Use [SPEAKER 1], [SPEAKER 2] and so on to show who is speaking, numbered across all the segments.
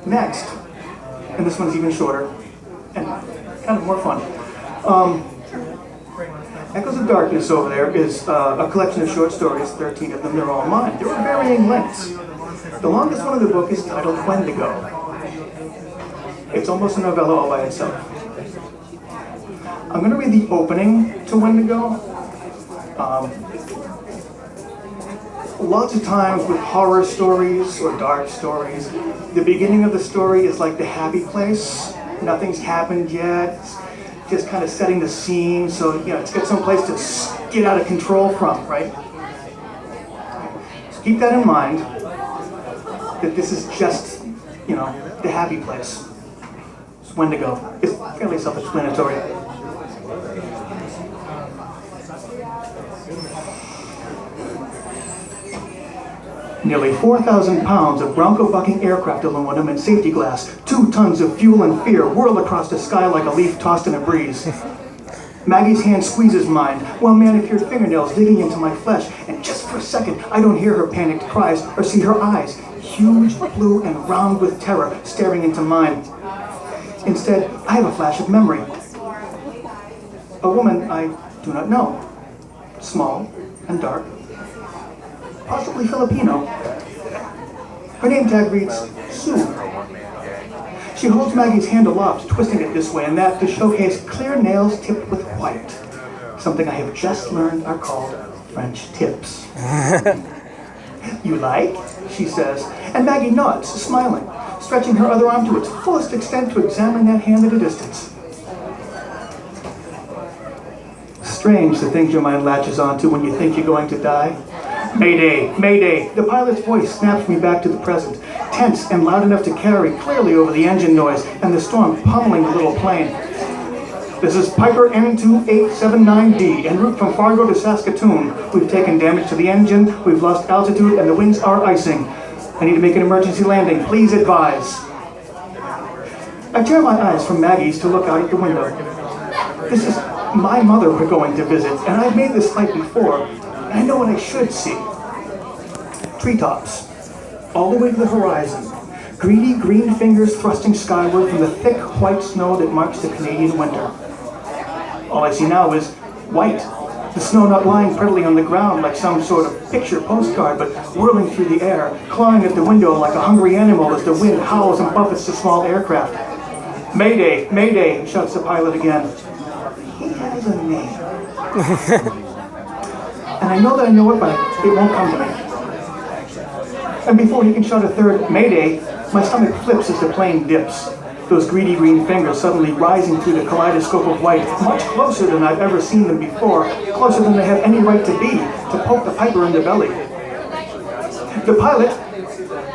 [SPEAKER 1] Next, and this one's even shorter, and kind of more fun. Echoes of Darkness over there is a collection of short stories, 13 of them, they're all mine. They're of varying lengths. The longest one of the book is titled Wendigo. It's almost a novella all by itself. I'm going to read the opening to Wendigo. Lots of times with horror stories or dark stories, the beginning of the story is like the happy place. Nothing's happened yet. It's just kind of setting the scene, so it's got some place to get out of control from, right? So keep that in mind, that this is just, the happy place. It's Wendigo. It's fairly self-explanatory. Nearly 4,000 pounds of bronco-bucking aircraft aluminum and safety glass, 2 tons of fuel and fear whirl across the sky like a leaf tossed in a breeze. Maggie's hand squeezes mine, while manicured fingernails digging into my flesh, and just for a second, I don't hear her panicked cries or see her eyes, huge, blue, and round with terror, staring into mine. Instead, I have a flash of memory. A woman I do not know, small and dark, possibly Filipino. Her name tag reads Sue. She holds Maggie's hand aloft, twisting it this way and that to showcase clear nails tipped with white. Something I have just learned are called French tips. You like? She says, and Maggie nods, smiling, stretching her other arm to its fullest extent to examine that hand at a distance. Strange the things your mind latches onto when you think you're going to die. Mayday, mayday, the pilot's voice snaps me back to the present, tense and loud enough to carry clearly over the engine noise and the storm pummeling the little plane. This is Piper N2879D, en route from Fargo to Saskatoon. We've taken damage to the engine, we've lost altitude, and the winds are icing. I need to make an emergency landing, please advise. I tear my eyes from Maggie's to look out at the window. This is my mother we're going to visit, and I've made this flight before. I know what I should see. Treetops, all the way to the horizon. Greedy green fingers thrusting skyward from the thick white snow that marks the Canadian winter. All I see now is white. The snow not lying prettily on the ground like some sort of picture postcard, but whirling through the air, clawing at the window like a hungry animal as the wind howls and buffets the small aircraft. Mayday, mayday, shouts the pilot again. He has a name. And I know that I know it, but it won't come to me. And before he can shout a third Mayday, my stomach flips as the plane dips. Those greedy green fingers suddenly rising through the kaleidoscope of white, much closer than I've ever seen them before, closer than they have any right to be, to poke the Piper in the belly. The pilot,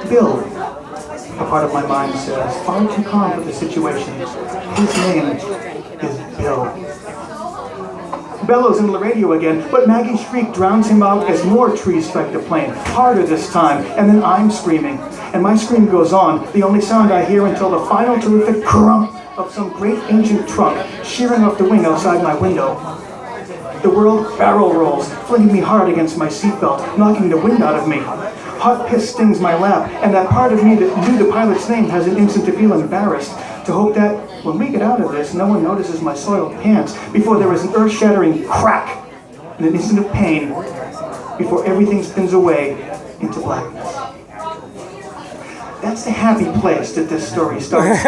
[SPEAKER 1] Bill, a part of my mind says, far too calm for the situation. His name is Bill. Bellows into the radio again, but Maggie's shriek drowns him out as more trees strike the plane, harder this time, and then I'm screaming. And my scream goes on, the only sound I hear until the final terrific crump of some great ancient trunk shearing off the wing outside my window. The world barrel rolls, flinging me hard against my seatbelt, knocking the wind out of me. Hot piss stings my lap, and that part of me that knew the pilot's name has an instant to feel embarrassed, to hope that when we get out of this, no one notices my soiled pants before there is an earth-shattering crack and an instant of pain before everything spins away into blackness. That's the happy place that this story starts.